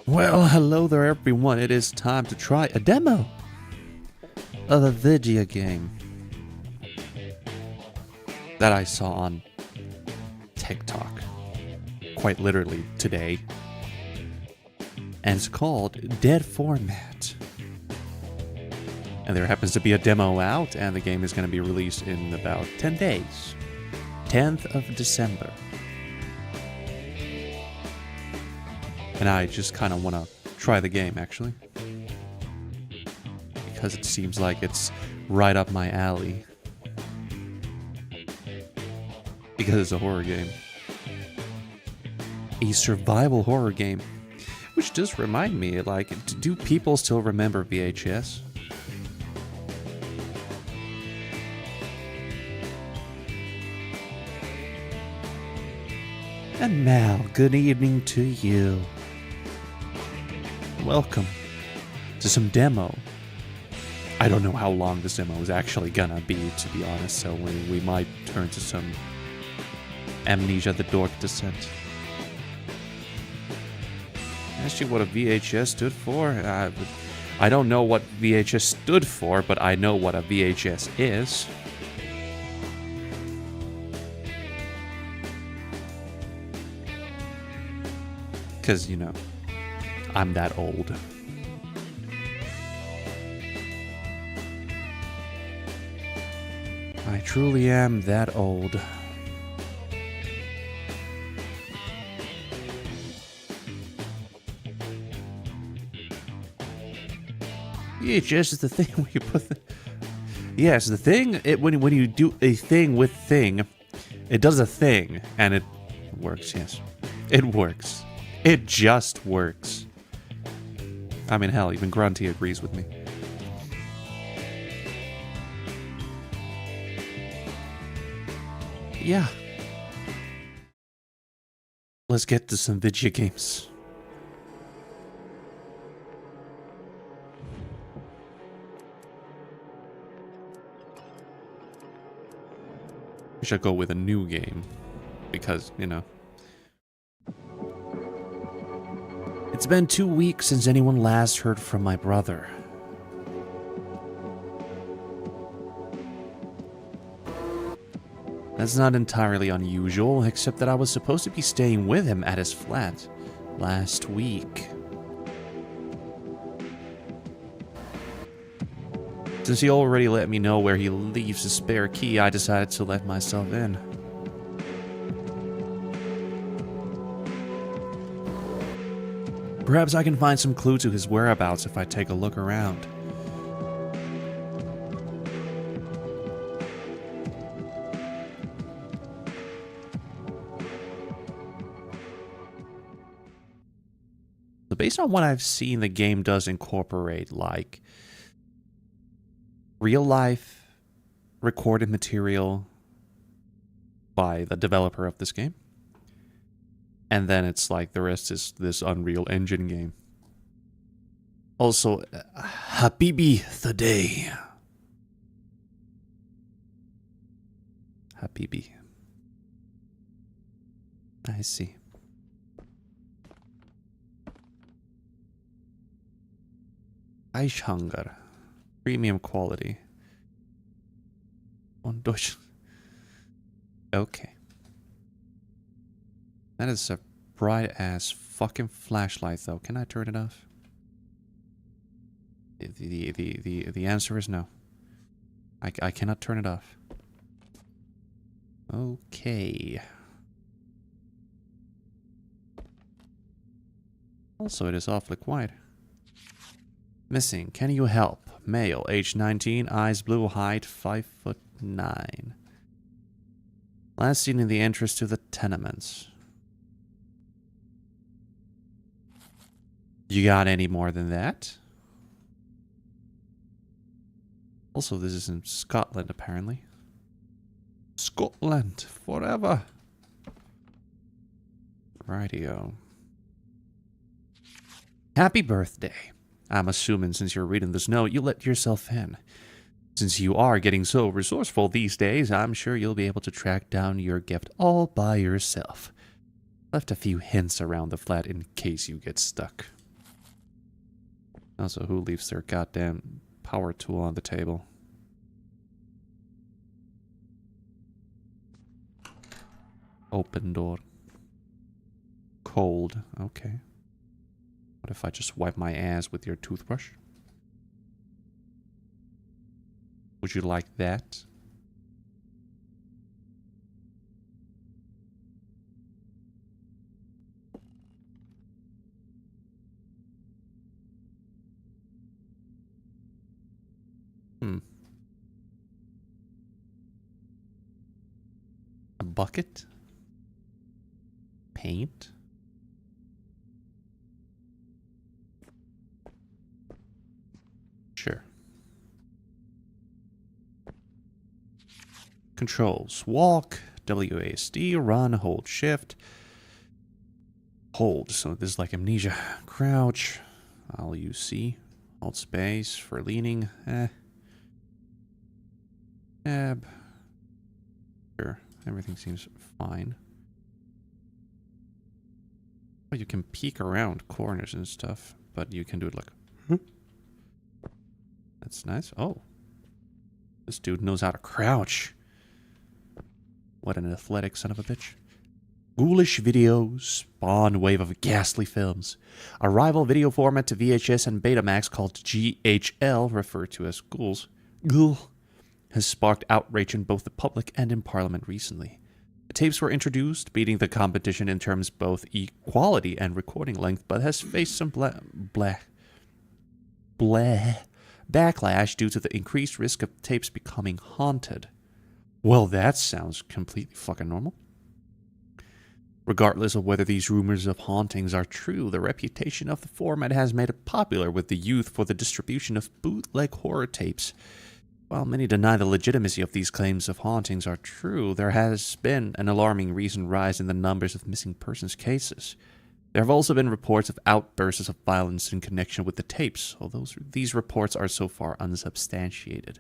Well, hello there everyone. It is time to try a demo of a video game that I saw on TikTok, quite literally today. And it's called Dead Format. And there happens to be a demo out, and the game is going to be released in about 10 days. 10th of December. And I just kind of want to try the game, actually. Because it seems like it's right up my alley. Because it's a horror game. A survival horror game. Which does remind me, like, do people still remember VHS? And now, good evening to you. Welcome to some demo. I don't know how long this demo is actually gonna be, to be honest, so we might turn to some Amnesia the Dork descent. Ask you what a VHS stood for? I don't know what VHS stood for, but I know what a VHS is. Because, you know, I'm that old. I truly am that old. VHS is the thing where you put the... Yes, the thing, when you do a thing with thing, it does a thing, and it works, yes. It works. It just works. I mean, hell, even Grunty agrees with me. Yeah. Let's get to some video games. We should go with a new game. Because, you know. It's been 2 weeks since anyone last heard from my brother. That's not entirely unusual, except that I was supposed to be staying with him at his flat last week. Since he already let me know where he leaves his spare key, I decided to let myself in. Perhaps I can find some clue to his whereabouts if I take a look around. So based on what I've seen, the game does incorporate, like, real-life recorded material by the developer of this game. And then it's like the rest is this Unreal Engine game. Also, Habibi the Day. Habibi. I see. Eichhunger. Premium quality. On Deutsch. Okay. That is a bright ass fucking flashlight, though. Can I turn it off? The answer is no. I cannot turn it off. Okay. Also, it is awfully quiet. Missing. Can you help? Male, age 19, eyes blue, height 5'9". Last seen in the entrance to the tenements. You got any more than that? Also, this is in Scotland, apparently. Scotland, forever. Rightio. Happy birthday. I'm assuming since you're reading this note, you let yourself in. Since you are getting so resourceful these days, I'm sure you'll be able to track down your gift all by yourself. Left a few hints around the flat in case you get stuck. Also, who leaves their goddamn power tool on the table? Open door. Cold. Okay. What if I just wipe my ass with your toothbrush? Would you like that? A bucket? Paint? Sure. Controls. Walk, WASD, run, hold shift. Hold, so this is like amnesia. Crouch, I'll use C. Hold space for leaning. Tab. Sure, everything seems fine. Well, you can peek around corners and stuff, but you can do it like... That's nice. Oh. This dude knows how to crouch. What an athletic son of a bitch. Ghoulish videos spawn wave of ghastly films. A rival video format to VHS and Betamax called GHL, referred to as ghouls, ghoul, has sparked outrage in both the public and in Parliament recently. The tapes were introduced, beating the competition in terms of both equality and recording length, but has faced some backlash due to the increased risk of tapes becoming haunted. Well, that sounds completely fucking normal. Regardless of whether these rumors of hauntings are true, the reputation of the format has made it popular with the youth for the distribution of bootleg horror tapes. While many deny the legitimacy of these claims of hauntings are true, there has been an alarming recent rise in the numbers of missing persons cases. There have also been reports of outbursts of violence in connection with the tapes, although these reports are so far unsubstantiated.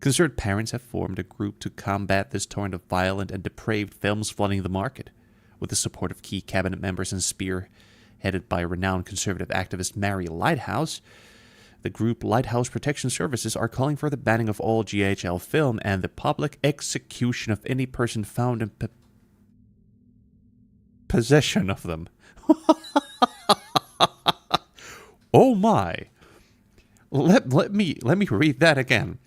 Concerned parents have formed a group to combat this torrent of violent and depraved films flooding the market. With the support of key cabinet members and spearheaded by renowned conservative activist Mary Lighthouse, the group Lighthouse Protection Services are calling for the banning of all GHL film and the public execution of any person found in possession of them. Oh my. Let me read that again.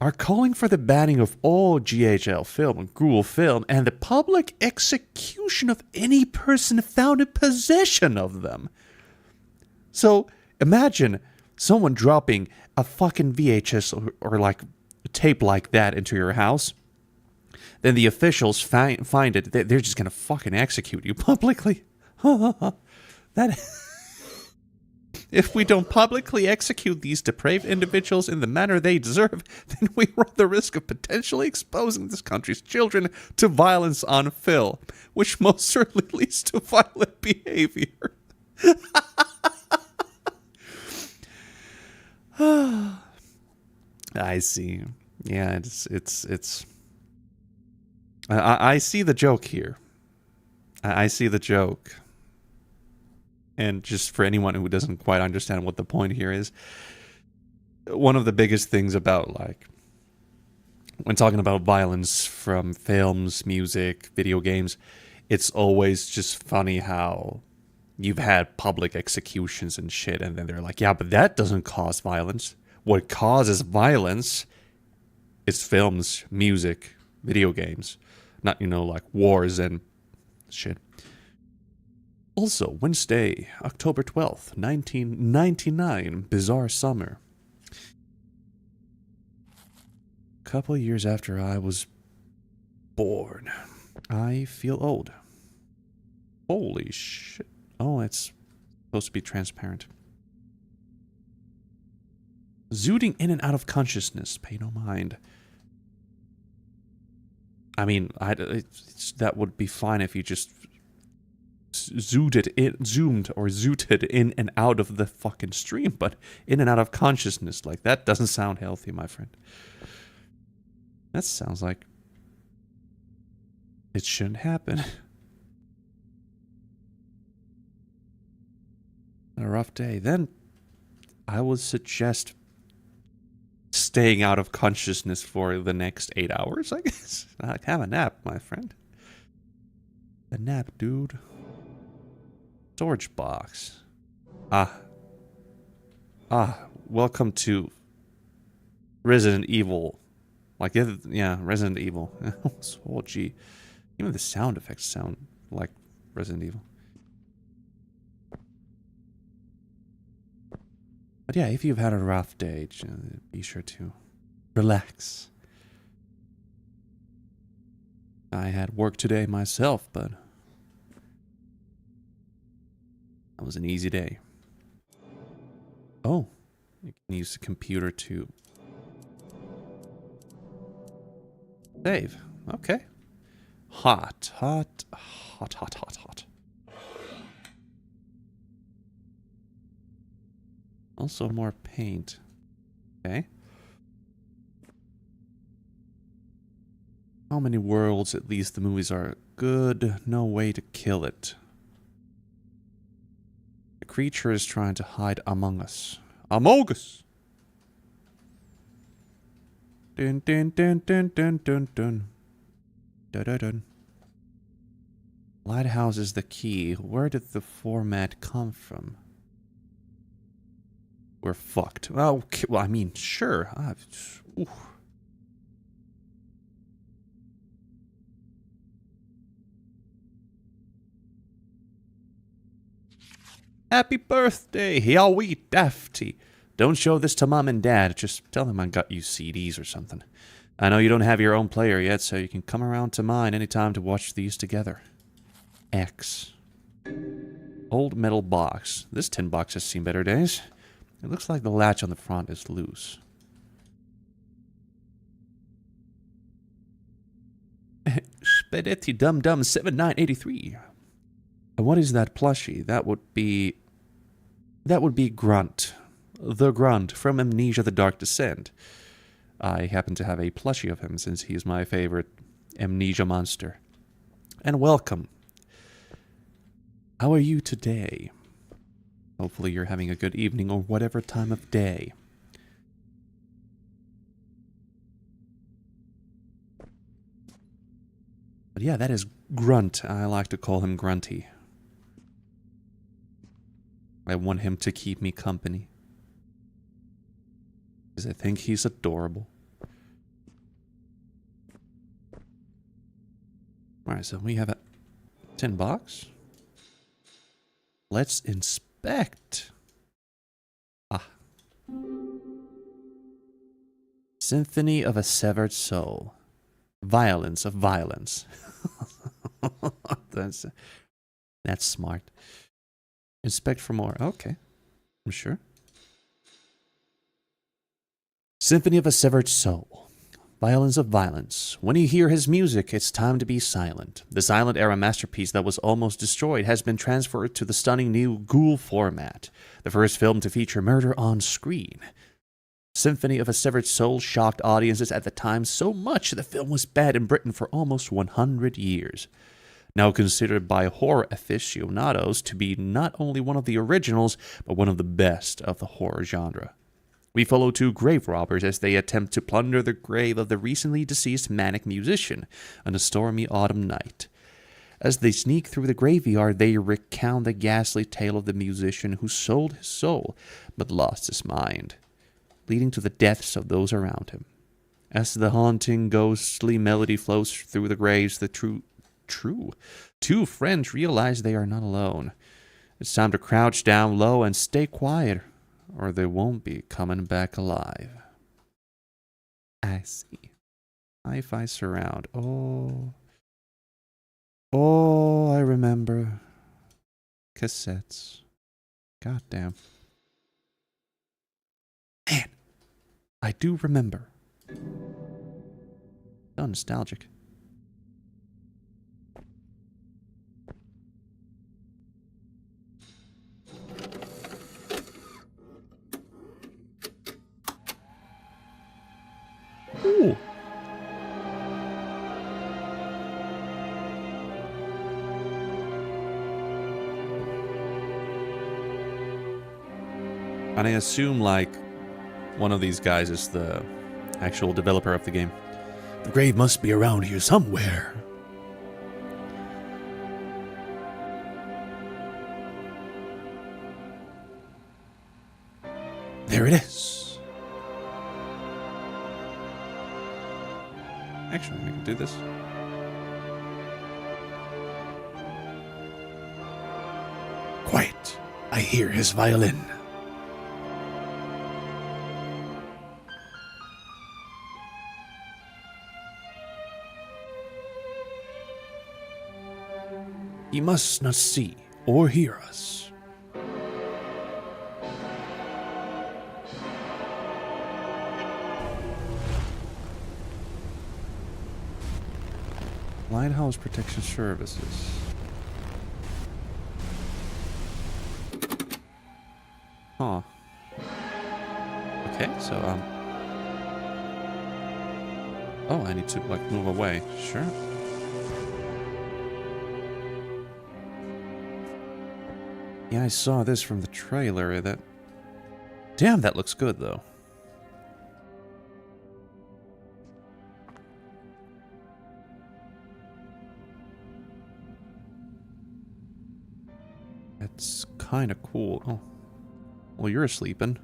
Are calling for the banning of all GHL film, ghoul film, and the public execution of any person found in possession of them. So, imagine someone dropping a fucking VHS or like a tape like that into your house. Then the officials find it. They're just gonna fucking execute you publicly. That... If we don't publicly execute these depraved individuals in the manner they deserve, then we run the risk of potentially exposing this country's children to violence on film, which most certainly leads to violent behavior. I see. Yeah, it's. I see the joke here. I see the joke. And just for anyone who doesn't quite understand what the point here is, one of the biggest things about, like, when talking about violence from films, music, video games, it's always just funny how you've had public executions and shit, and then they're like, yeah, but that doesn't cause violence. What causes violence is films, music, video games, not, like wars and shit. Also, Wednesday, October 12th, 1999, bizarre summer. A couple of years after I was born, I feel old. Holy shit. Oh, it's supposed to be transparent. Zooting in and out of consciousness, pay no mind. I mean, that would be fine if you just zooted in and out of the fucking stream, but in and out of consciousness, like, that doesn't sound healthy, my friend. That sounds like it shouldn't happen. a rough day, then I would suggest staying out of consciousness for the next 8 hours, I guess. Have a nap, my friend. A nap, dude. Storage box. Welcome to Resident Evil. Like, yeah, Resident Evil. Oh, gee. Even the sound effects sound like Resident Evil. But yeah, if you've had a rough day, be sure to relax. I had work today myself, but that was an easy day. Oh, you can use the computer to save. Okay. Hot. Also more paint. Okay. How many worlds? At least the movies are good. No way to kill it. The creature is trying to hide among us. Among us! Dun dun dun dun dun dun dun. Dun dun dun. Lighthouse is the key. Where did the format come from? We're fucked. Oh, well, I mean, sure. Happy birthday, Yowie Dafty. Don't show this to Mom and Dad. Just tell them I got you CDs or something. I know you don't have your own player yet, so you can come around to mine anytime to watch these together. X. Old metal box. This tin box has seen better days. It looks like the latch on the front is loose. Spedetti Dum Dum 7983. And what is that plushie? That would be Grunt. The Grunt from Amnesia The Dark Descent. I happen to have a plushie of him since he's my favorite amnesia monster. And welcome. How are you today? Hopefully you're having a good evening or whatever time of day. But yeah, that is Grunt. I like to call him Grunty. I want him to keep me company. Because I think he's adorable. Alright, so we have a tin box. Let's inspect. Symphony of a Severed Soul. Violence of Violence. That's smart. Inspect for more. Okay. I'm sure. Symphony of a Severed Soul. Violence of Violence. When you hear his music, it's time to be silent. The silent era masterpiece that was almost destroyed has been transferred to the stunning new Ghoul format, the first film to feature murder on screen. Symphony of a Severed Soul shocked audiences at the time so much the film was banned in Britain for almost 100 years. Now considered by horror aficionados to be not only one of the originals, but one of the best of the horror genre. We follow two grave robbers as they attempt to plunder the grave of the recently deceased manic musician on a stormy autumn night. As they sneak through the graveyard, they recount the ghastly tale of the musician who sold his soul but lost his mind, leading to the deaths of those around him. As the haunting, ghostly melody flows through the graves, the two friends realize they are not alone. It's time to crouch down low and stay quiet, or they won't be coming back alive. I see. Hi-Fi surround. Oh, I remember. Cassettes. Goddamn. Man, I do remember. So nostalgic. Ooh. And I assume, like, one of these guys is the actual developer of the game. The grave must be around here somewhere. There it is. Actually, we can do this. Quiet. I hear his violin. He must not see or hear us. Lighthouse Protection Services. Huh. Okay, so, oh, I need to, like, move away. Sure. Yeah, I saw this from the trailer. Damn, that looks good, though. That's kind of cool. Oh. Well, you're sleeping.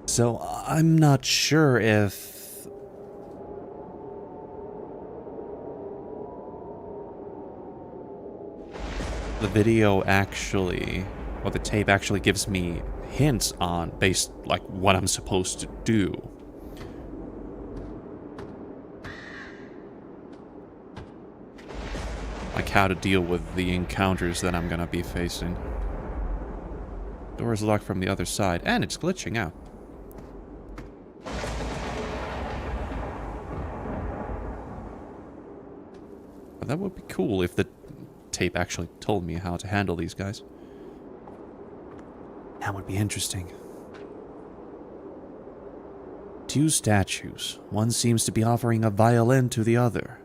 So, I'm not sure if the video actually, or the tape actually gives me hints on, based, like, what I'm supposed to do. Like, how to deal with the encounters that I'm gonna be facing. Door is locked from the other side, and it's glitching out. That would be cool if the tape actually told me how to handle these guys. That would be interesting. Two statues. One seems to be offering a violin to the other.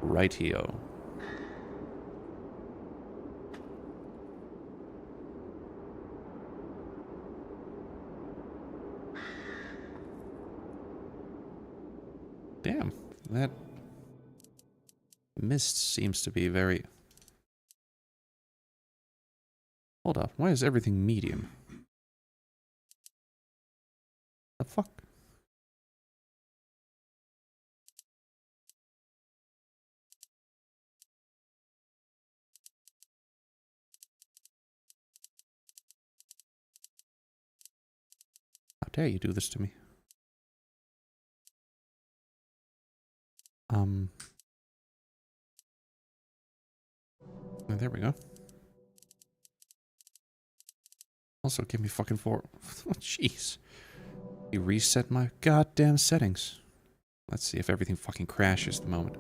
Rightio. Damn, that mist seems to be very... Hold up, why is everything medium? The fuck? How dare you do this to me? Oh, there we go. Also, give me fucking 4. Oh, jeez. You reset my goddamn settings. Let's see if everything fucking crashes the moment.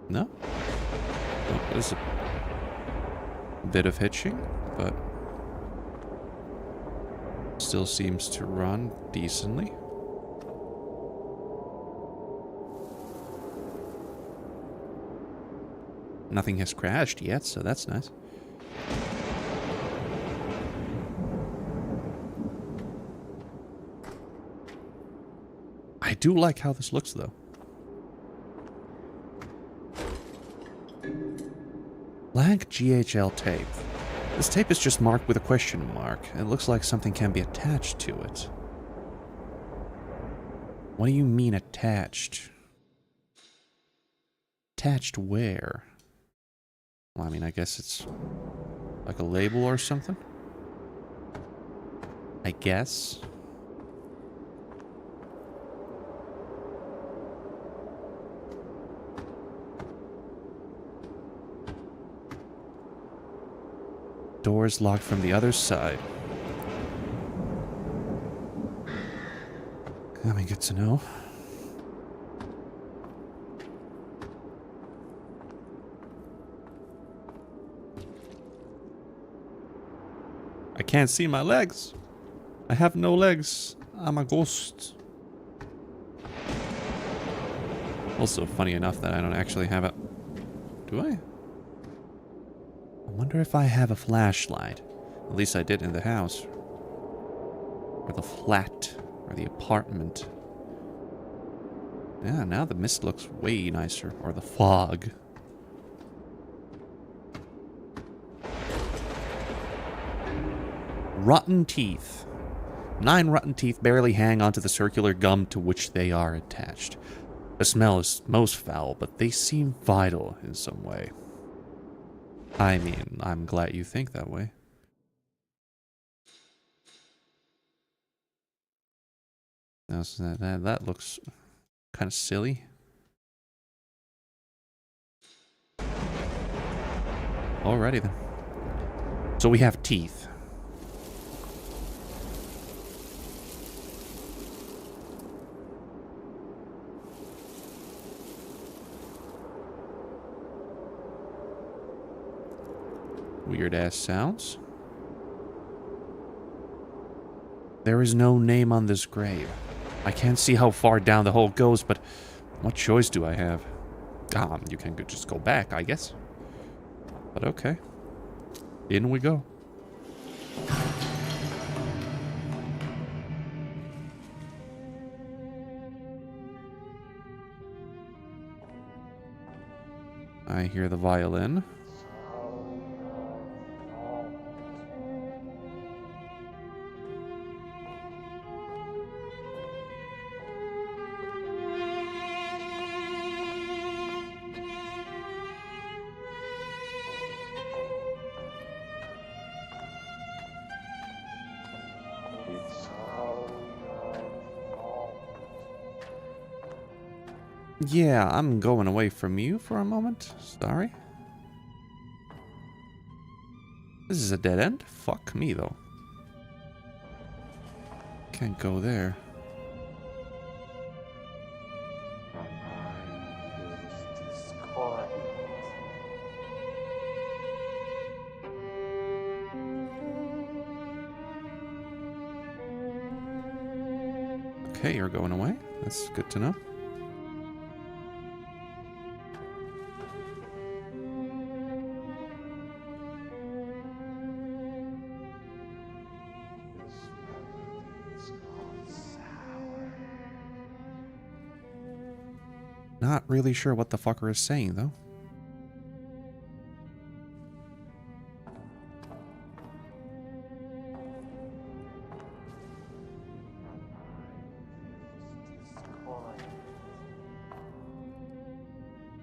No? Oh, there's a bit of hitching, but still seems to run decently. Nothing has crashed yet, so that's nice. I do like how this looks, though. Blank GHL tape. This tape is just marked with a question mark. It looks like something can be attached to it. What do you mean attached? Attached where? Well, I mean, I guess it's like a label or something. I guess. Doors locked from the other side. I mean, good to know. can't see my legs. I have no legs. I'm a ghost. Also funny enough that I don't actually have a... Do I? I wonder if I have a flashlight. At least I did in the house. Or the flat. Or the apartment. Yeah, now the mist looks way nicer. Or the fog. Rotten teeth. 9 rotten teeth barely hang onto the circular gum to which they are attached. The smell is most foul, but they seem vital in some way. I mean, I'm glad you think that way. That looks kind of silly. Alrighty then. So we have teeth. Weird ass sounds. There is no name on this grave. I can't see how far down the hole goes, but what choice do I have? You can just go back, I guess. But okay. In we go. I hear the violin. Yeah, I'm going away from you for a moment. Sorry. This is a dead end? Fuck me, though. Can't go there. Okay, you're going away. That's good to know. Not really sure what the fucker is saying, though.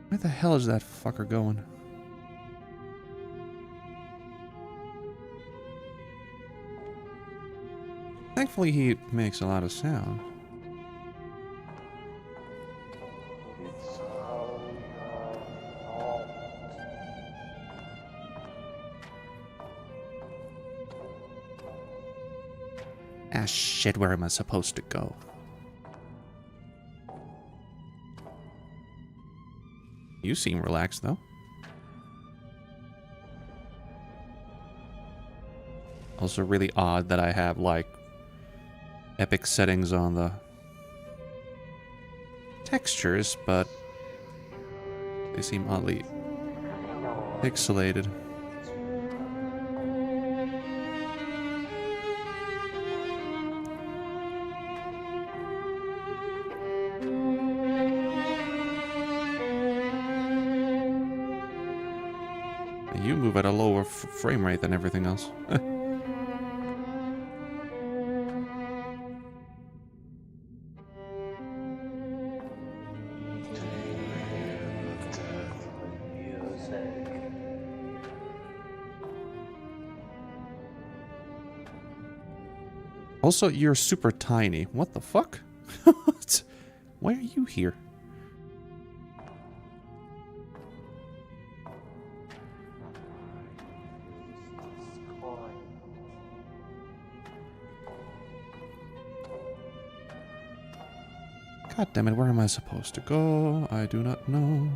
Where the hell is that fucker going? Thankfully, he makes a lot of sound. Ah, shit, where am I supposed to go? You seem relaxed, though. Also really odd that I have, like, epic settings on the textures, but they seem oddly pixelated. You move at a lower frame rate than everything else. Also, you're super tiny. What the fuck? Why are you here? God damn it, where am I supposed to go? I do not know.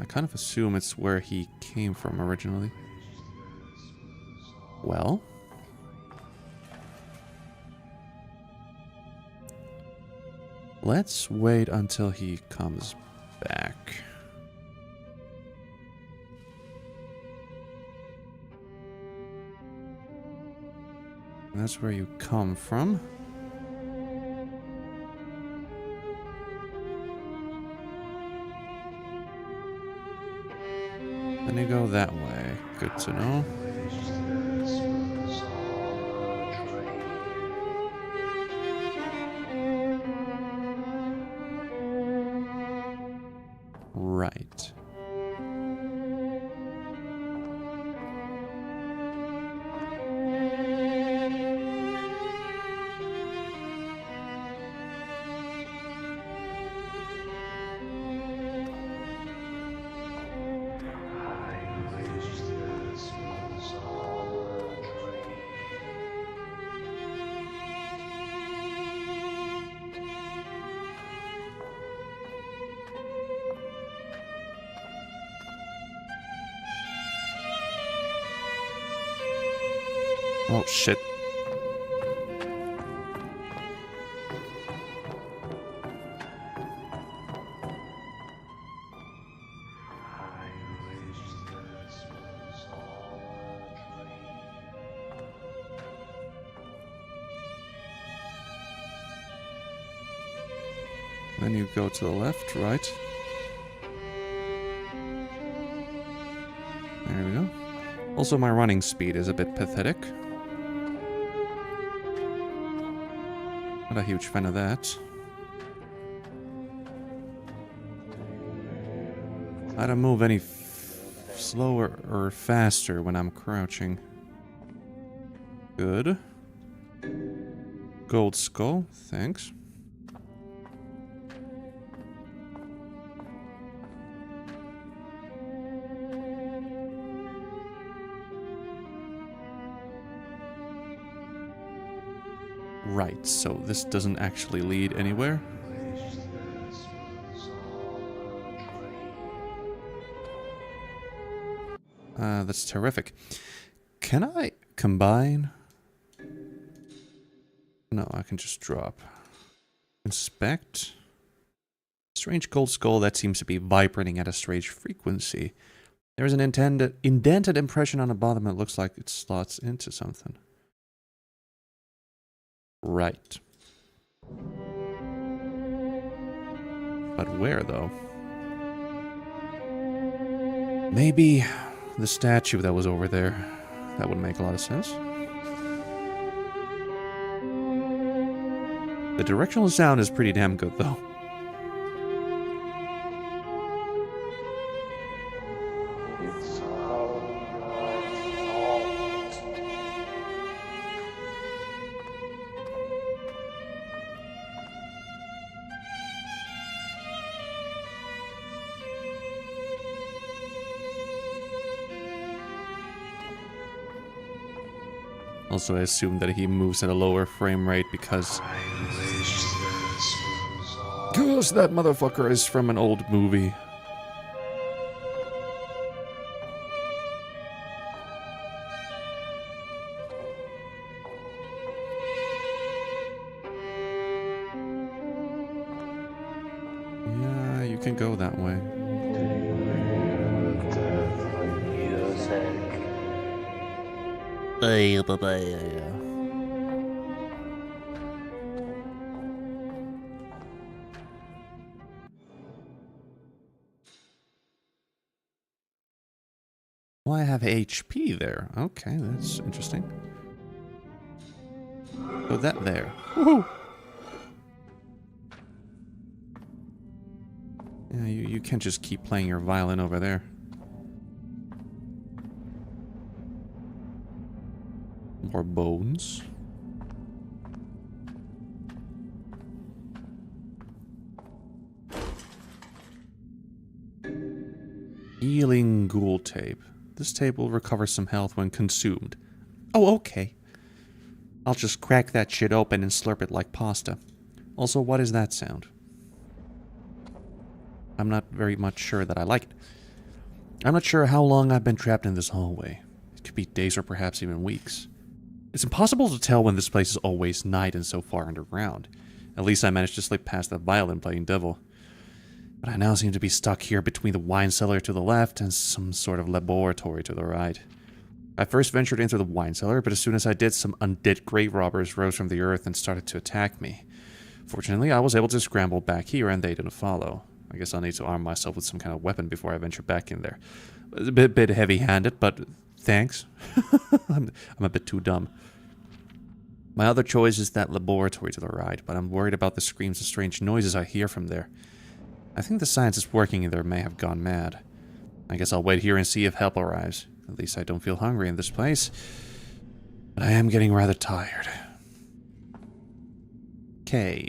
I kind of assume it's where he came from originally. Well... let's wait until he comes back. That's where you come from. Then you go that way. Good to know. Right. Oh, shit. Then you go to the left, right. There we go. Also, my running speed is a bit pathetic. Not a huge fan of that. I don't move any slower or faster when I'm crouching. Good. Gold skull, thanks. Right, so this doesn't actually lead anywhere. That's terrific. Can I combine? No, I can just drop. Inspect. Strange gold skull that seems to be vibrating at a strange frequency. There is an indented impression on the bottom that looks like it slots into something. Right. But where, though? Maybe the statue that was over there. That would make a lot of sense. The directional sound is pretty damn good, though. Also, I assume that he moves at a lower frame rate because that motherfucker is from an old movie. Yeah, you can go that way. Well, I have HP there. Okay, that's interesting. So that there. Woohoo! Yeah, you can't just keep playing your violin over there. More bones. Healing ghoul tape. This tape will recover some health when consumed. Oh, okay. I'll just crack that shit open and slurp it like pasta. Also, what is that sound? I'm not very much sure that I like it. I'm not sure how long I've been trapped in this hallway. It could be days or perhaps even weeks. It's impossible to tell when this place is always night and so far underground. At least I managed to slip past that violin-playing devil. But I now seem to be stuck here between the wine cellar to the left and some sort of laboratory to the right. I first ventured into the wine cellar, but as soon as I did, some undead grave robbers rose from the earth and started to attack me. Fortunately, I was able to scramble back here and they didn't follow. I guess I'll need to arm myself with some kind of weapon before I venture back in there. It's a bit heavy-handed, but thanks. I'm a bit too dumb. My other choice is that laboratory to the right, but I'm worried about the screams and strange noises I hear from there. I think the scientists working in there may have gone mad. I guess I'll wait here and see if help arrives. At least I don't feel hungry in this place. But I am getting rather tired. Okay.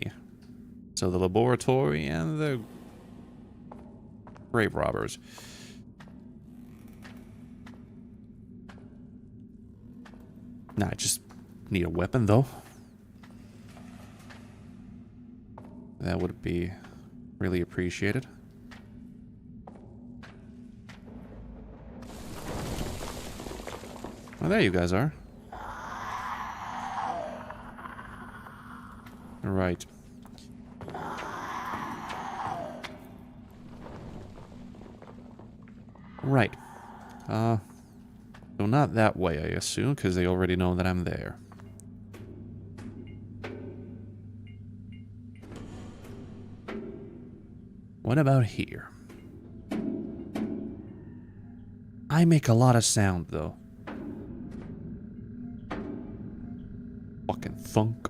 So the laboratory and the grave robbers. Nah, I just need a weapon though. That would be really appreciated. Well, there you guys are. Right. Right. So not that way, I assume, because they already know that I'm there. What about here? I make a lot of sound, though. Fucking thunk.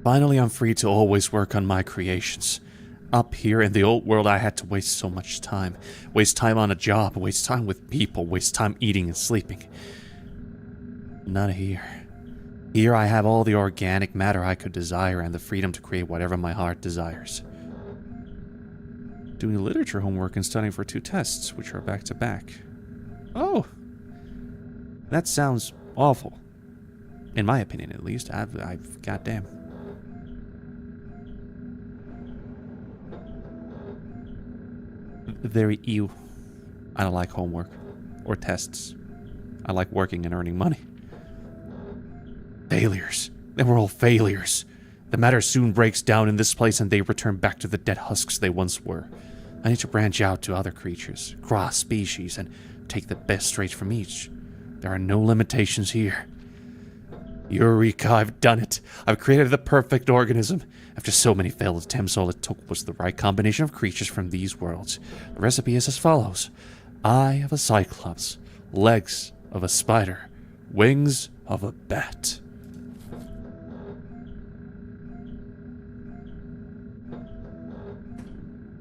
Finally, I'm free to always work on my creations. Up here in the old world, I had to waste so much time. Waste time on a job, waste time with people, waste time eating and sleeping. Not here. Here I have all the organic matter I could desire and the freedom to create whatever my heart desires. Doing literature homework and studying for 2 tests, which are back to back. Oh! That sounds awful. In my opinion, at least. I've goddamn. Very ew. I don't like homework. Or tests. I like working and earning money. Failures. They were all failures. The matter soon breaks down in this place and they return back to the dead husks they once were. I need to branch out to other creatures, cross species, and take the best traits from each. There are no limitations here. Eureka, I've done it. I've created the perfect organism. After so many failed attempts, all it took was the right combination of creatures from these worlds. The recipe is as follows. Eye of a cyclops, legs of a spider, wings of a bat.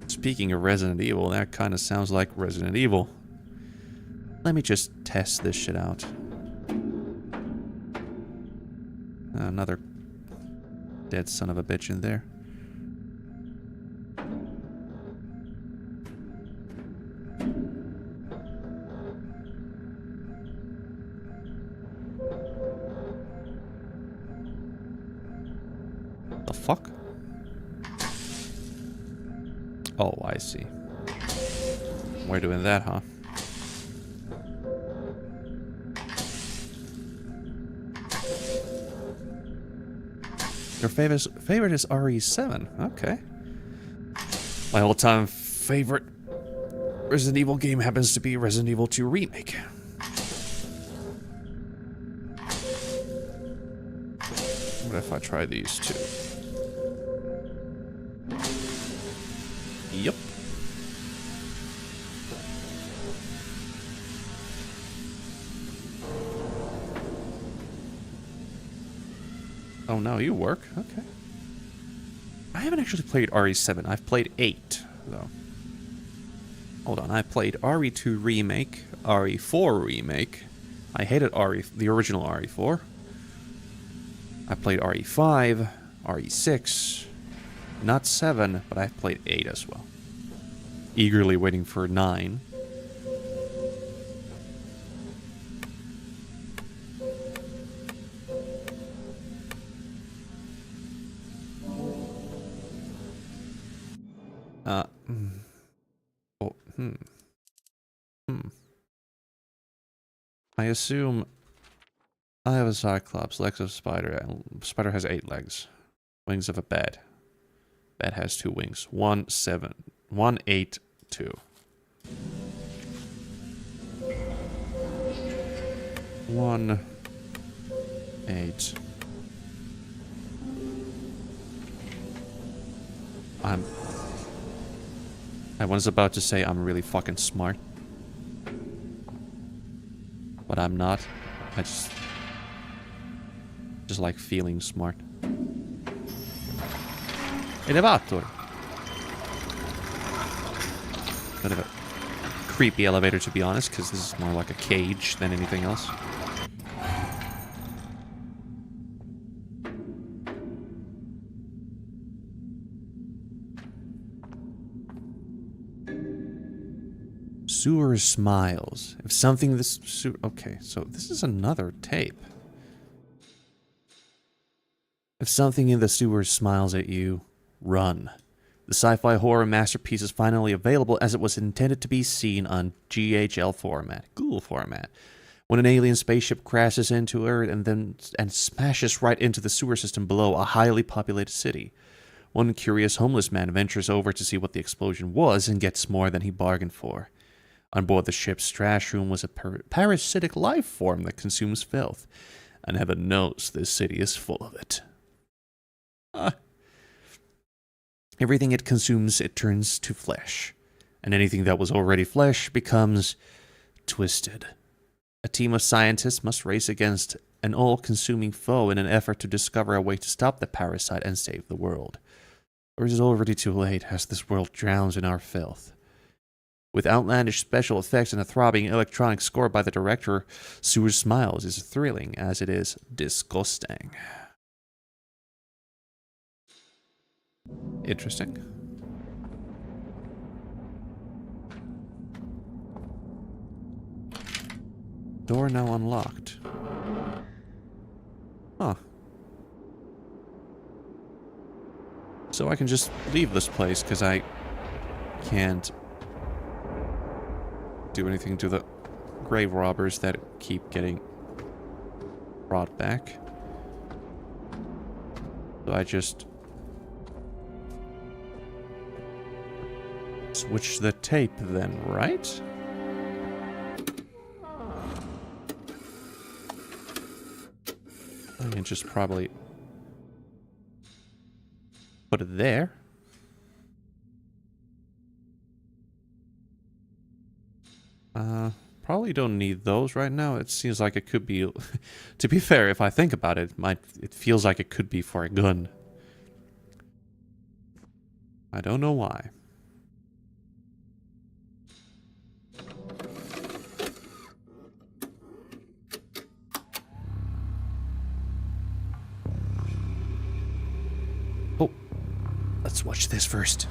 Speaking of Resident Evil, that kind of sounds like Resident Evil. Let me just test this shit out. Another dead son of a bitch in there. The fuck? Oh, I see. We're doing that, huh? Your favorite is RE7. Okay. My all-time favorite Resident Evil game happens to be Resident Evil 2 Remake. What if I try these two? Yep. Oh, no, you work. Okay. I haven't actually played RE7. I've played 8, though. Hold on. I played RE2 Remake, RE4 Remake. I hated the original RE4. I played RE5, RE6, not 7, but I've played 8 as well. Eagerly waiting for 9. Oh, I assume I have a Cyclops, legs of a spider, and spider has 8 legs. Wings of a bat. Bat has 2 wings. 1, 7. 1, 8, 2. 1, 8. I was about to say I'm really fucking smart. But I'm not. I just like feeling smart. Elevator. Bit of a creepy elevator, to be honest, because this is more like a cage than anything else. Sewer smiles. If something this... Okay, so this is another tape. If something in the sewer smiles at you, run. The sci-fi horror masterpiece is finally available as it was intended to be seen on GHL format, Google format. When an alien spaceship crashes into Earth and smashes right into the sewer system below a highly populated city. One curious homeless man ventures over to see what the explosion was and gets more than he bargained for. On board the ship's trash room was a parasitic life form that consumes filth, and heaven knows this city is full of it. Everything it consumes, it turns to flesh, and anything that was already flesh becomes twisted. A team of scientists must race against an all-consuming foe in an effort to discover a way to stop the parasite and save the world. Or is it already too late as this world drowns in our filth? With outlandish special effects and a throbbing electronic score by the director, Sewer Smiles is thrilling as it is disgusting. Interesting. Door now unlocked. Huh. So I can just leave this place because I can't do anything to the grave robbers that keep getting brought back. So I just switch the tape then, right? I can just probably put it there. Probably don't need those right now. It seems like it could be... To be fair, if I think about it, it feels like it could be for a gun. I don't know why. Oh, let's watch this first.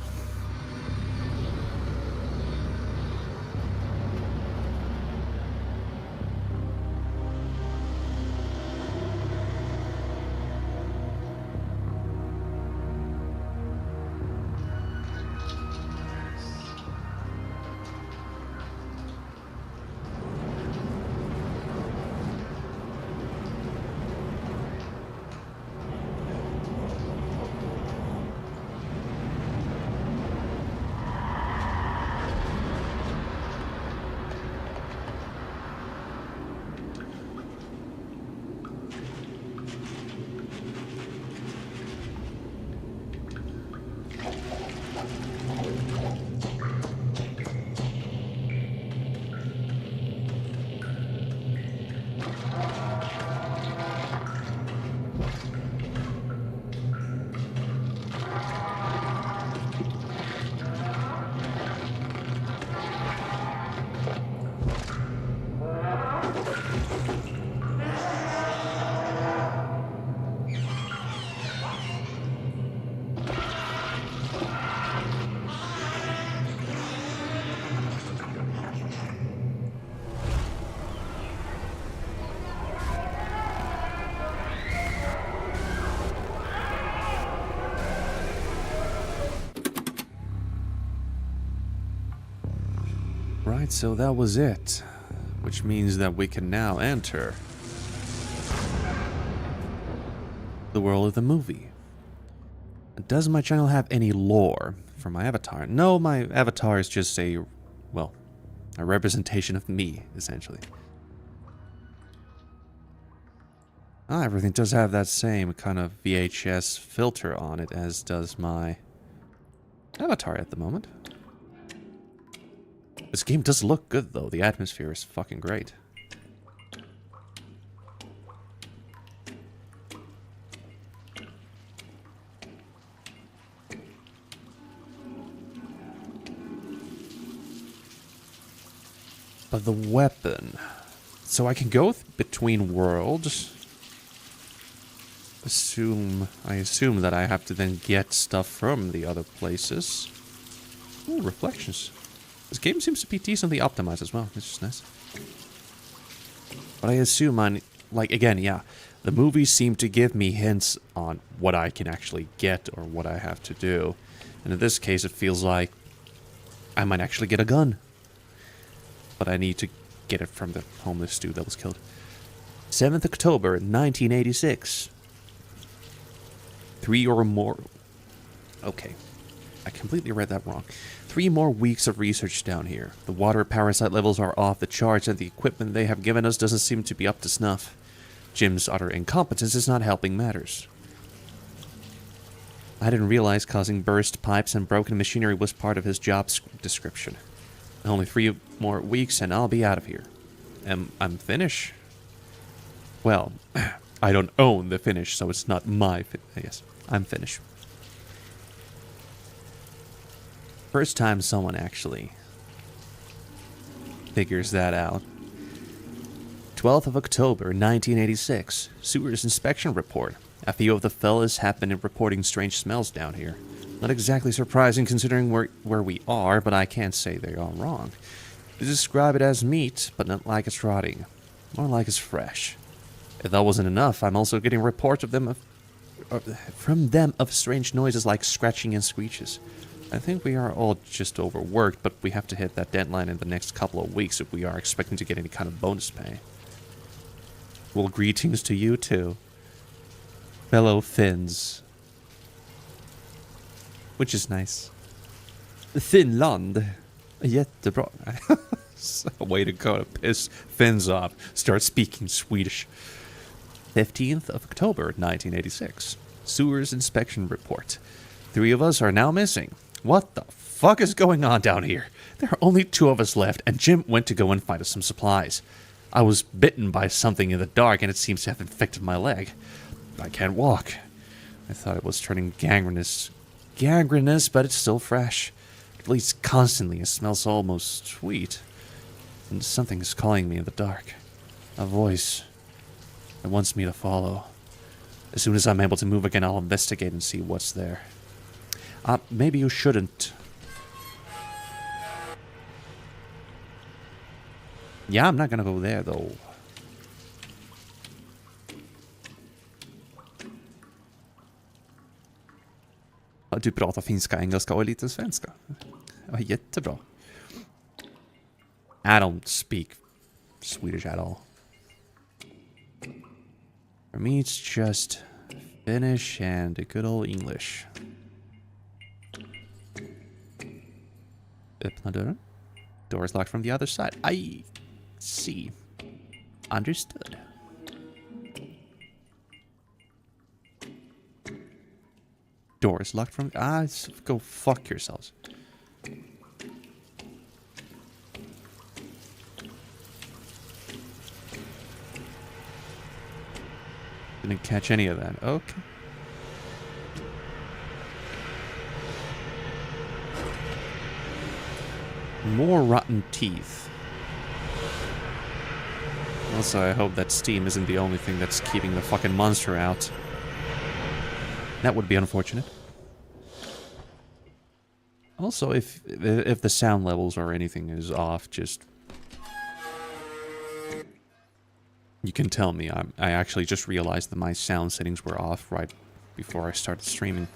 Alright, so that was it. Which means that we can now enter the world of the movie. Does my channel have any lore for my avatar? No, my avatar is just a, well, a representation of me, essentially. Ah, everything does have that same kind of VHS filter on it as does my avatar at the moment. This game does look good, though. The atmosphere is fucking great. But the weapon... So I can go between worlds. I assume that I have to then get stuff from the other places. Ooh, reflections. This game seems to be decently optimized as well, which is nice. But I assume like, again, yeah, the movies seem to give me hints on what I can actually get or what I have to do. And in this case, it feels like I might actually get a gun. But I need to get it from the homeless dude that was killed. 7th October, 1986. 3 or more... Okay. I completely read that wrong. 3 more weeks of research down here. The water parasite levels are off the charts and the equipment they have given us doesn't seem to be up to snuff. Jim's utter incompetence is not helping matters. I didn't realize causing burst pipes and broken machinery was part of his job description. Only 3 more weeks and I'll be out of here. I'm finished? Well, I don't own the finish, so it's not my yes, I'm finished. First time someone actually figures that out. 12th of October, 1986. Sewers inspection report. A few of the fellas have been reporting strange smells down here. Not exactly surprising considering where we are, but I can't say they are wrong. They describe it as meat, but not like it's rotting. More like it's fresh. If that wasn't enough, I'm also getting reports of them from them of strange noises like scratching and screeches. I think we are all just overworked, but we have to hit that deadline in the next couple of weeks if we are expecting to get any kind of bonus pay. Well, greetings to you too, fellow Finns. Which is nice. Finland. Jättebra. Way to go to piss Finns off. Start speaking Swedish. 15th of October, 1986. Sewers inspection report. 3 of us are now missing. What the fuck is going on down here? There are only 2 of us left, and Jim went to go and find us some supplies. I was bitten by something in the dark, and it seems to have infected my leg. I can't walk. I thought it was turning gangrenous, but it's still fresh. It bleeds constantly and smells almost sweet. And something is calling me in the dark. A voice that wants me to follow. As soon as I'm able to move again, I'll investigate and see what's there. Maybe you shouldn't. Yeah, I'm not gonna go there, though. Du pratar finska, engelska och lite svenska. Ja, jättebra. I don't speak Swedish at all. For me, it's just Finnish and the good old English. Öppna dörren. Door is locked from the other side. I see. Understood. Door is locked from... go fuck yourselves. Didn't catch any of that. Okay. More rotten teeth. Also, I hope that steam isn't the only thing that's keeping the fucking monster out. That would be unfortunate. Also, if the sound levels or anything is off, just... You can tell me. I actually just realized that my sound settings were off right before I started streaming.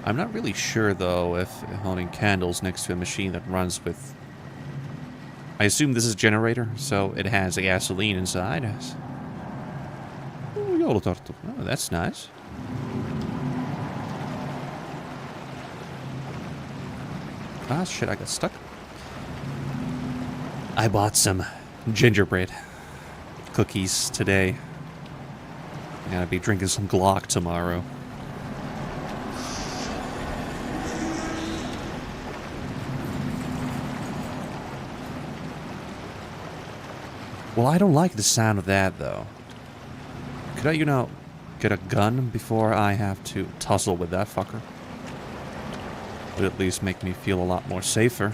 I'm not really sure, though, if holding candles next to a machine that runs with... I assume this is a generator, so it has a gasoline inside. Oh, that's nice. Ah, shit, I got stuck. I bought some gingerbread cookies today. I'm gonna be drinking some Glock tomorrow. Well, I don't like the sound of that, though. Could I, get a gun before I have to tussle with that fucker? Would at least make me feel a lot more safer.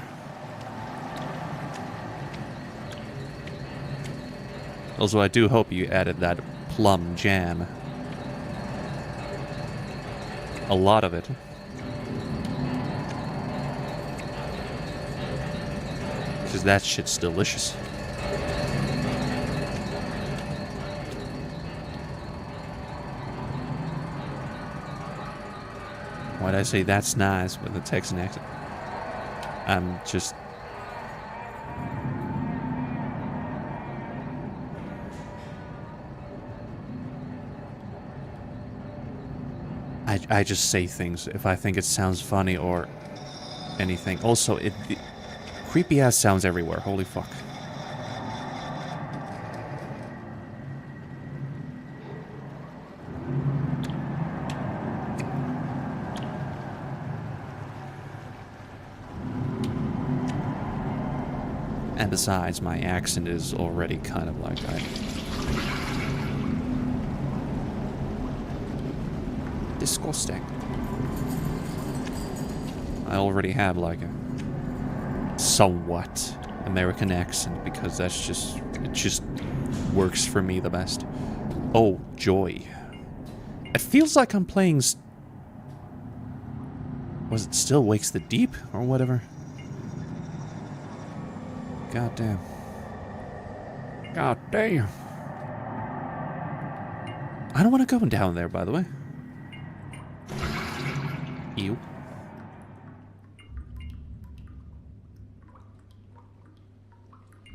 Also, I do hope you added that plum jam. A lot of it. Because that shit's delicious. Why'd I say that's nice with a Texan accent? I'm just... I just say things if I think it sounds funny or anything. Also, the creepy ass sounds everywhere. Holy fuck. And besides, my accent is already kind of like that. Disgusting. I already have like a somewhat American accent because it just works for me the best. Oh, joy. It feels like I'm playing... Was it Still Wakes the Deep or whatever? God damn. God damn. I don't want to go down there, by the way. Ew.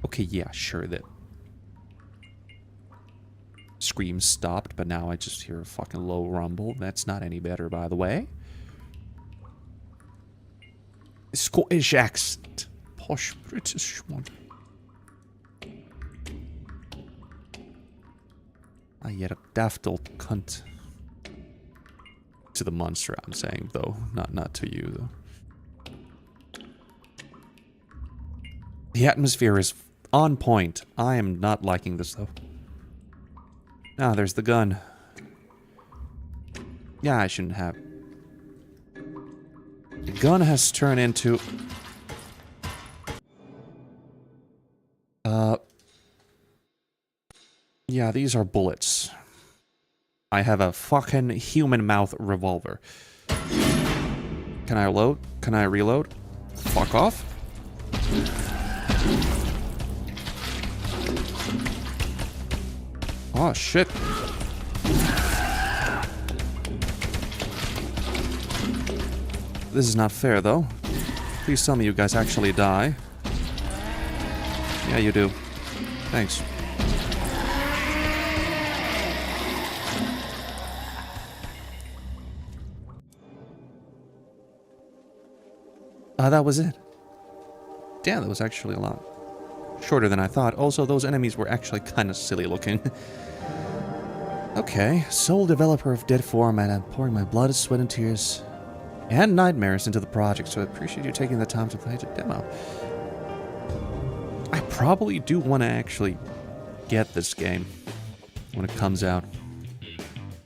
Okay, yeah, sure that scream stopped, but now I just hear a fucking low rumble. That's not any better, by the way. Scottish accent. Posh British one. You're a daft old cunt. To the monster, I'm saying, though. Not to you, though. The atmosphere is on point. I am not liking this, though. Ah, there's the gun. Yeah, I shouldn't have. The gun has turned into... Yeah, these are bullets. I have a fucking human mouth revolver. Can I load? Can I reload? Fuck off. Oh, shit. This is not fair, though. Please tell me you guys actually die. Yeah, you do. Thanks. That was it. Damn, that was actually a lot shorter than I thought. Also, those enemies were actually kind of silly looking. Okay, sole developer of Dead Format. I'm pouring my blood, sweat, and tears and nightmares into the project, so I appreciate you taking the time to play the demo. I probably do want to actually get this game when it comes out.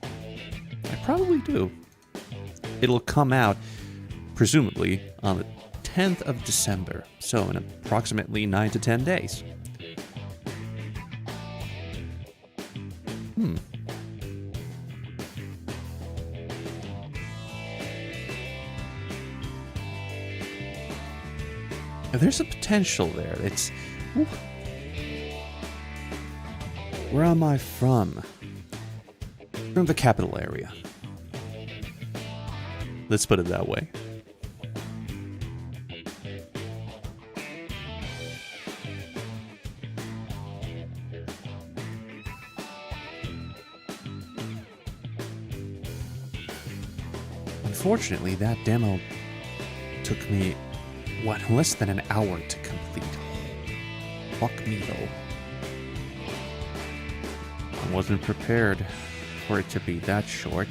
I probably do. It'll come out, presumably, on the 10th of December, so in approximately 9 to 10 days. There's a potential there. It's... Ooh. Where am I from? From the capital area. Let's put it that way. Unfortunately, that demo took me, less than an hour to complete. Fuck me, though. I wasn't prepared for it to be that short.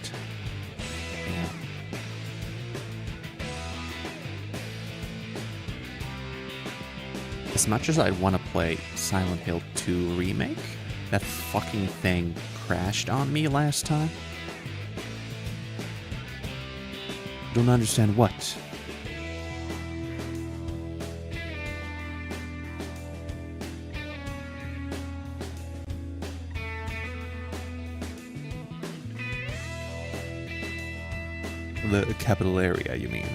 Yeah. As much as I want to play Silent Hill 2 Remake, that fucking thing crashed on me last time. Don't understand what. The capital area, you mean?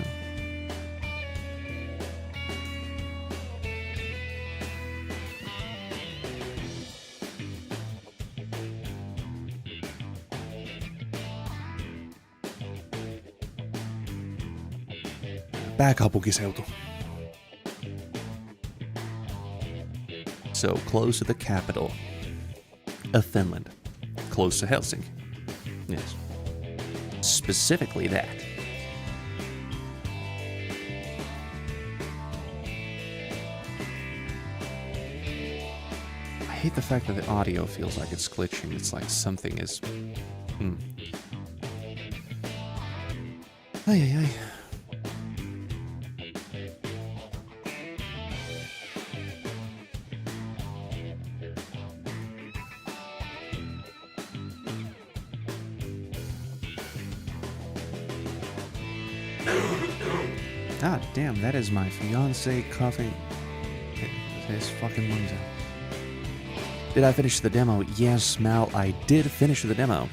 Pääkaupunkiseutu. So close to the capital of Finland. Close to Helsinki. Yes. Specifically that. I hate the fact that the audio feels like it's glitching. It's like something is... Ay, ay, ay. God damn, that is my fiance coughing his fucking lungs out. Did I finish the demo? Yes, Mal, I did finish the demo.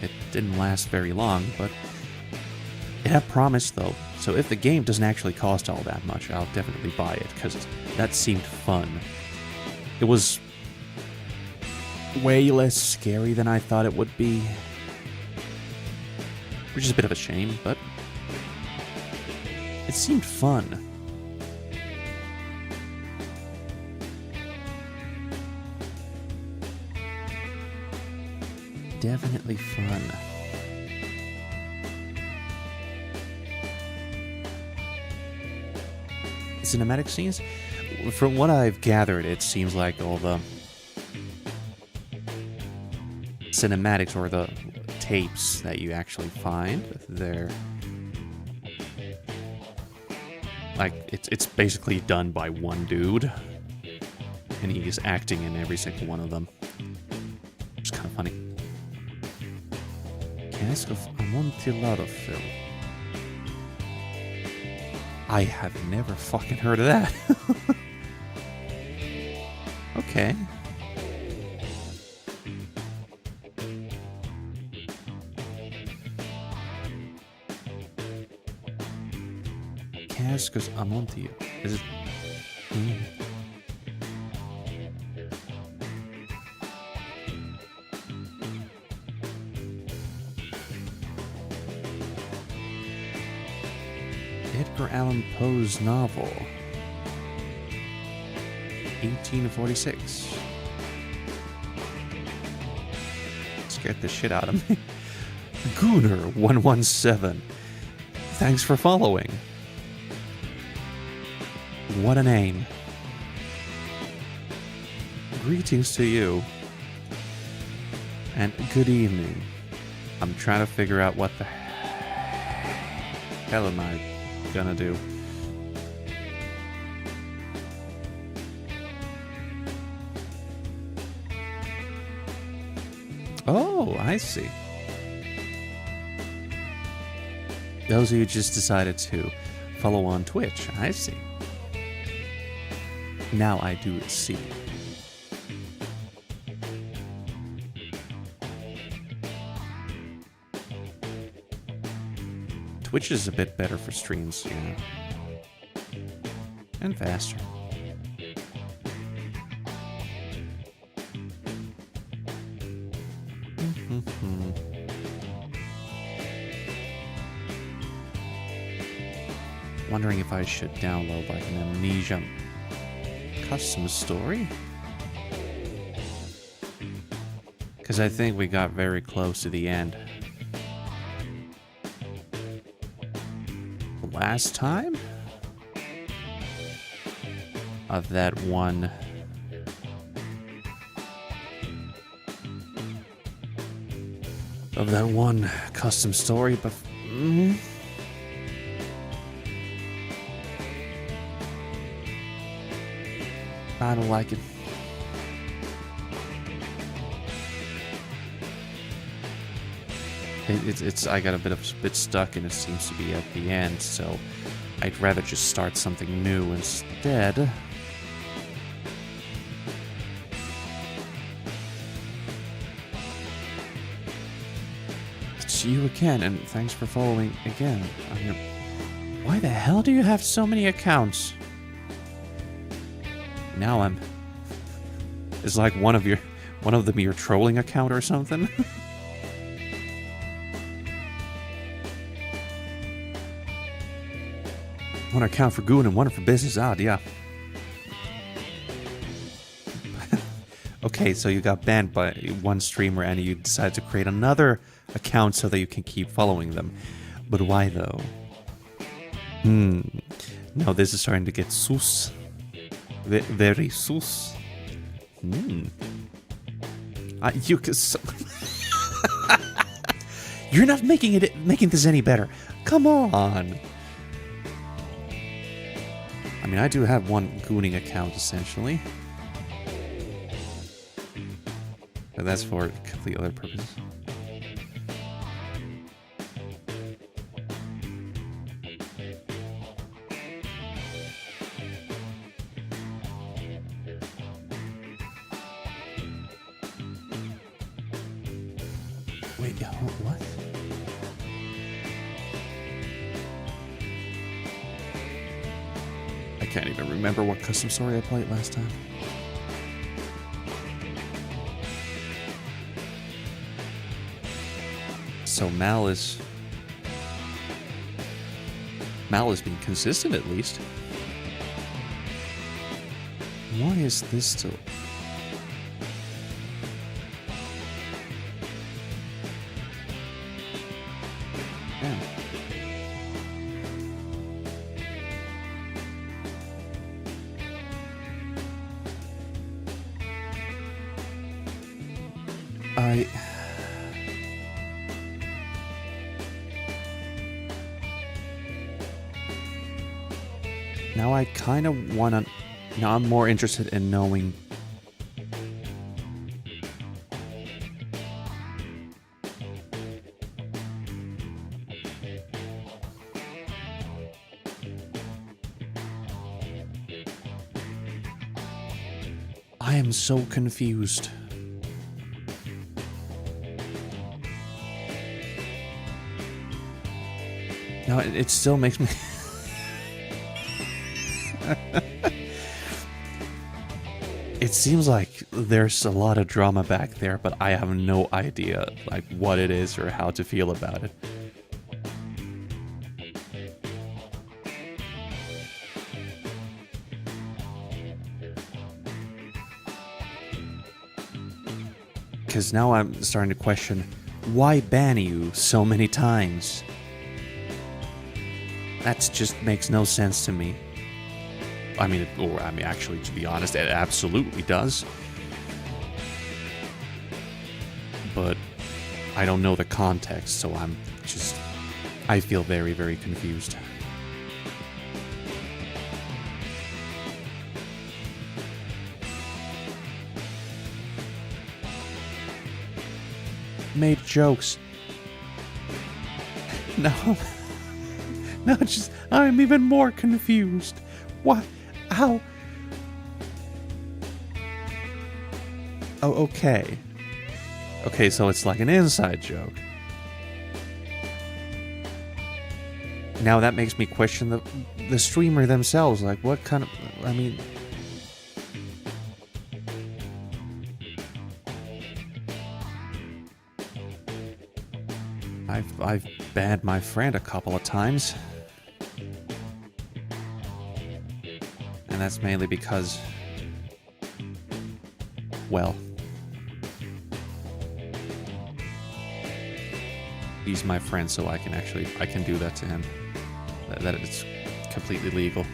It didn't last very long, but it had promise though. So if the game doesn't actually cost all that much, I'll definitely buy it, because that seemed fun. It was way less scary than I thought it would be. Which is a bit of a shame, but it seemed fun. Definitely fun. Cinematic scenes? From what I've gathered, it seems like all the cinematics or the tapes that you actually find, they're like, it's basically done by one dude, and he's acting in every single one of them. It's kind of funny. Cask of Amontillado film. I have never fucking heard of that. Okay. Cascos Amontillado. Is it? Edgar Allan Poe's novel. 1846. Scared the shit out of me. Gooner117. Thanks for following. What a name. Greetings to you. And good evening. I'm trying to figure out what the hell am I gonna do. Oh, I see. Those who just decided to follow on Twitch, I see. Now I do see. Twitch is a bit better for streams, you know. And faster. Wondering if I should download like an Amnesia custom story? Because I think we got very close to the end. Last time? Of that one... custom story, but... I don't like it. It's I got a bit stuck, and it seems to be at the end, so I'd rather just start something new instead. It's you again, and thanks for following again. Why the hell do you have so many accounts? Now it's like one of them your trolling account or something. One account for Goon and one for Business Odd, yeah. Okay, so you got banned by one streamer and you decided to create another account so that you can keep following them. But why though? Now this is starting to get sus. Very sus. You're not making this any better. Come on. I mean, I do have one gooning account, essentially. But that's for complete other purposes. Wait, what? I can't even remember what custom story I played last time. So Mal is being consistent at least. Why is this still? Yeah. Now I kind of want to... Now I'm more interested in knowing... I am so confused. Now it still makes me... It seems like there's a lot of drama back there, but I have no idea like what it is or how to feel about it. Because now I'm starting to question, why ban you so many times? That just makes no sense to me. I mean, actually, to be honest, it absolutely does. But I don't know the context, so I feel very, very confused. Made jokes. No, I'm even more confused. What? How? Oh, okay. Okay, so it's like an inside joke. Now that makes me question the streamer themselves. Like, what kind of... I mean... I've banned my friend a couple of times. And that's mainly because, well, he's my friend, so I can do that to him. That it's completely legal.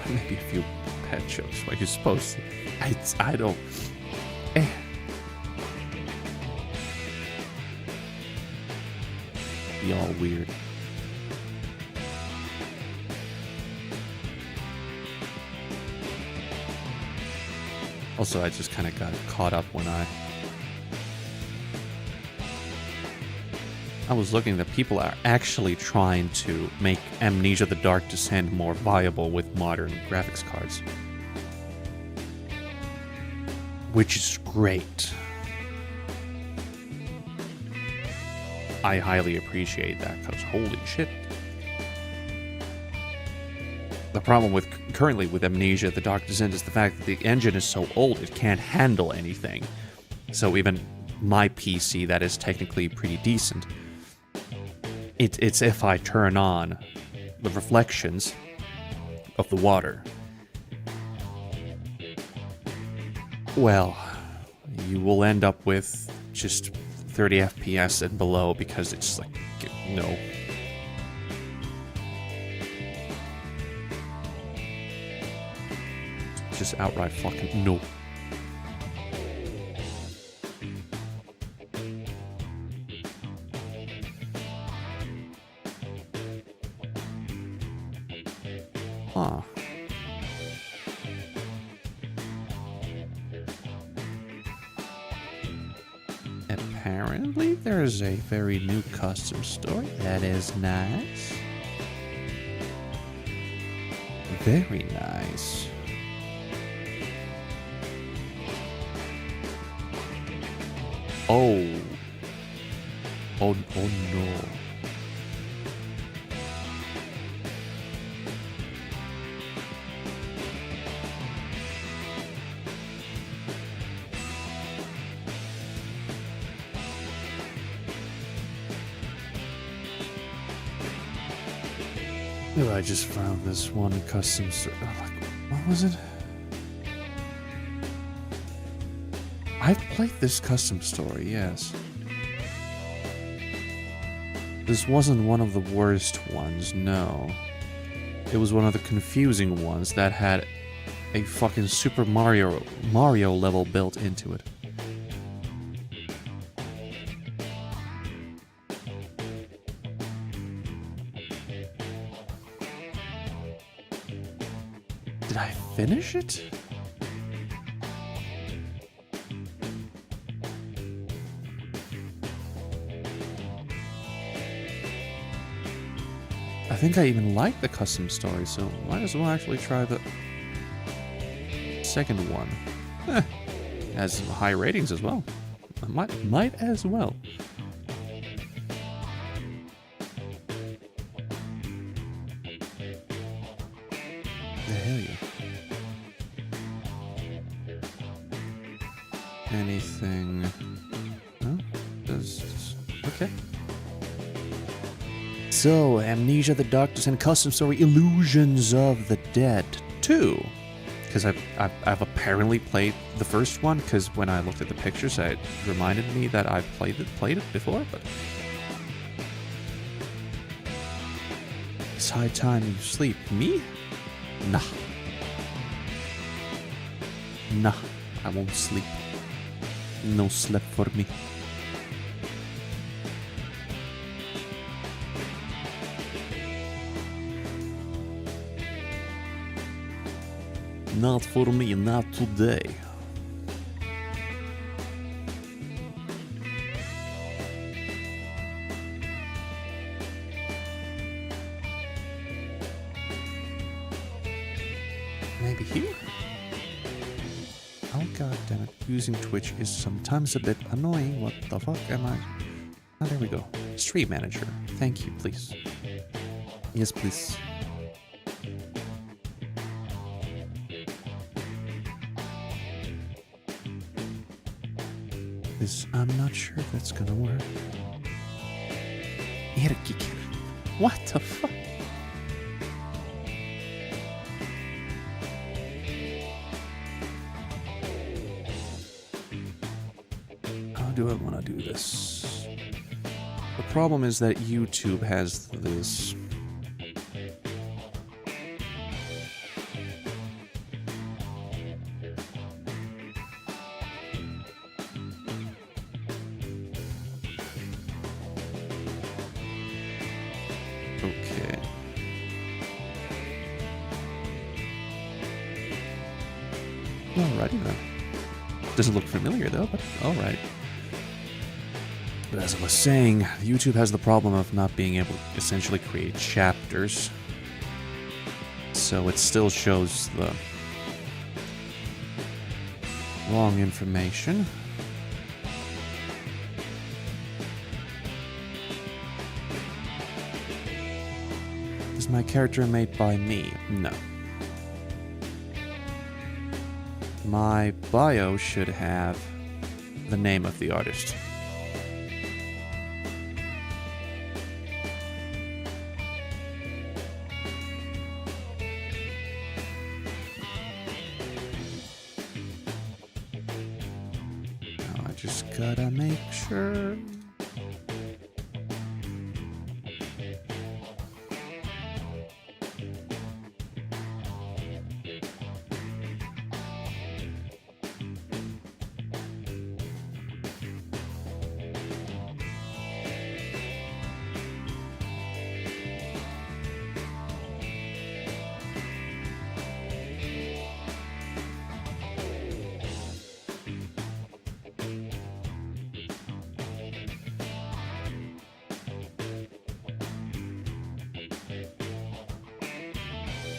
Maybe a few pet shows like you're supposed to. I don't. Be all weird. Also, I just kind of got caught up when I was looking that people are actually trying to make Amnesia: The Dark Descent more viable with modern graphics cards. Which is great. I highly appreciate that, because holy shit. The problem currently with Amnesia: The Dark Descent is the fact that the engine is so old it can't handle anything. So even my PC that is technically pretty decent, it's if I turn on the reflections of the water, well, you will end up with just 30 FPS and below, because it's like, no. Just outright fucking no. Huh. Apparently, there's a very new custom story. That is nice. Very nice. Oh. Oh no. Oh, I just found this one custom story. Like, what was it? I've played this custom story, yes. This wasn't one of the worst ones, no. It was one of the confusing ones that had a fucking Super Mario level built into it. Did I finish it? I think I even like the custom story, so might as well actually try the second one. Has high ratings as well. I might as well. The hell yeah. Anything? Huh? Okay. So, Amnesia: The Dark Descent custom story Illusions of the Dead 2. Because I've apparently played the first one, because when I looked at the pictures, it reminded me that I've played it before, but it's high time you sleep. Me? Nah. Nah, I won't sleep. No sleep for me. Not for me, not today. Maybe here? Okay. God damn it. Using Twitch is sometimes a bit annoying. What the fuck am I? Oh, there we go. Stream Manager. Thank you, please. Yes, please. I'm not sure if that's gonna work. What the fuck? How do I want to do this? The problem is that YouTube has this. Okay. Alrighty then. Doesn't look familiar though, but alright. But as I was saying, YouTube has the problem of not being able to essentially create chapters. So it still shows the wrong information. Is my character made by me? No. My bio should have the name of the artist. Now I just gotta make sure.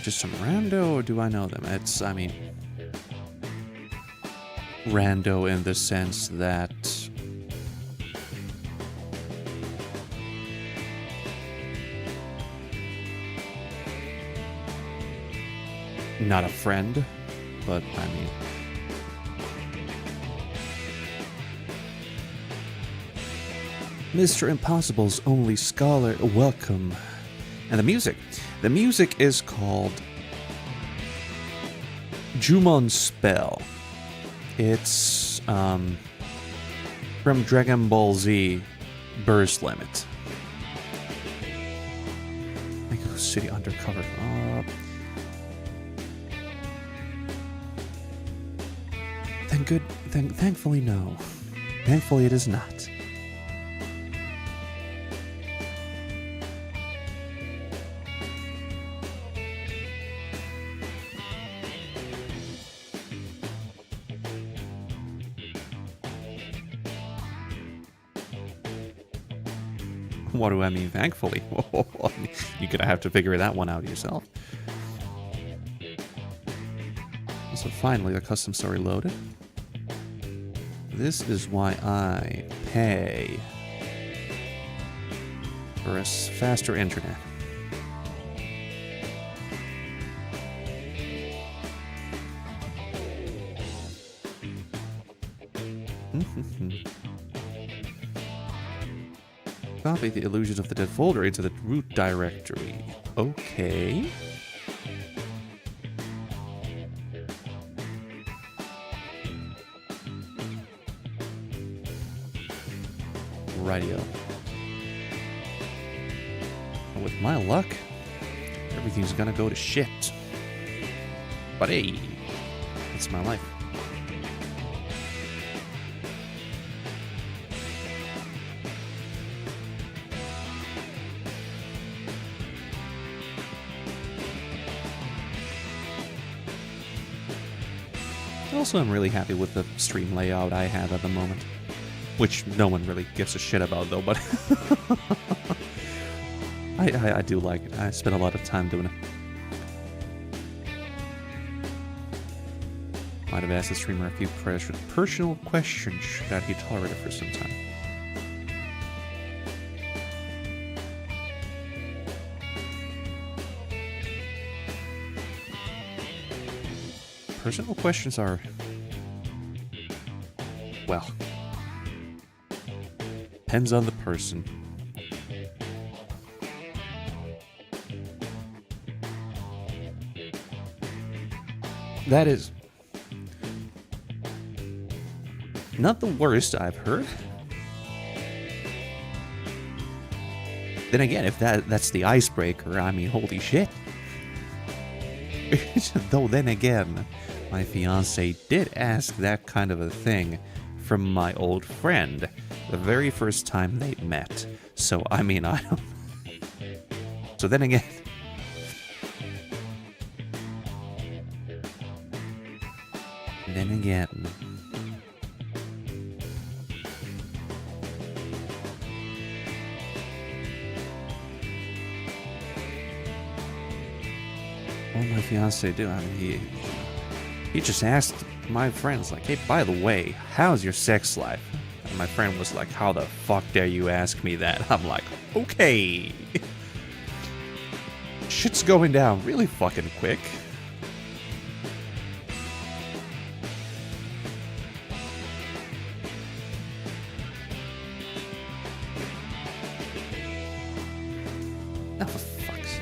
Just some rando, or do I know them? I mean, rando in the sense that not a friend, but I mean, Mr. Impossible's only scholar, welcome. And the music is called Jumon Spell. It's from Dragon Ball Z Burst Limit. Mexico City Undercover. Thankfully, no. Thankfully, it is not. What do I mean, thankfully? You're gonna have to figure that one out yourself. So finally, the custom story loaded. This is why I pay for a faster internet. Copy the Illusions of the Dead folder into the root directory. Okay. Radio. With my luck, everything's gonna go to shit. But hey, it's my life. Also, I'm really happy with the stream layout I have at the moment. Which no one really gives a shit about, though, but I do like it. I spend a lot of time doing it. Might have asked the streamer a few personal questions that he tolerated for some time. Personal questions are, well, depends on the person. That is not the worst I've heard. Then again, if that's the icebreaker, I mean, holy shit. Though then again, my fiance did ask that kind of a thing from my old friend the very first time they met. So, I mean, I don't... So then again... Then again... What my fiance do? I mean, he just asked my friends, like, hey, by the way, how's your sex life? And my friend was like, how the fuck dare you ask me that? I'm like, okay. Shit's going down really fucking quick. Oh, for fuck's sake.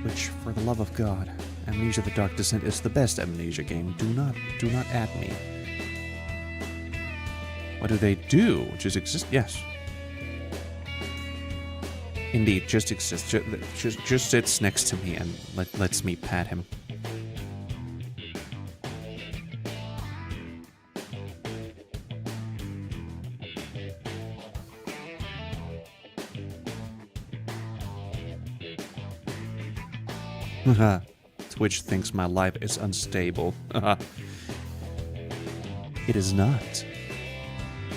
Which, for the love of God, Amnesia: The Dark Descent is the best Amnesia game. Do not at me. What do they do? Just exist? Yes. Indeed, just exists. Just sits next to me and lets me pat him. Twitch thinks my life is unstable. It is not. It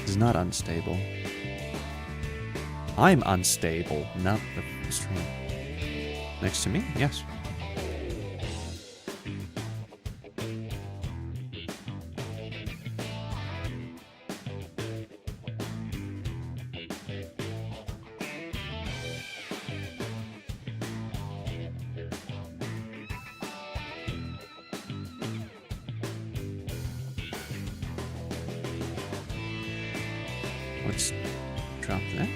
is not unstable. I'm unstable, not the stream. Next to me? Yes. Let's drop that.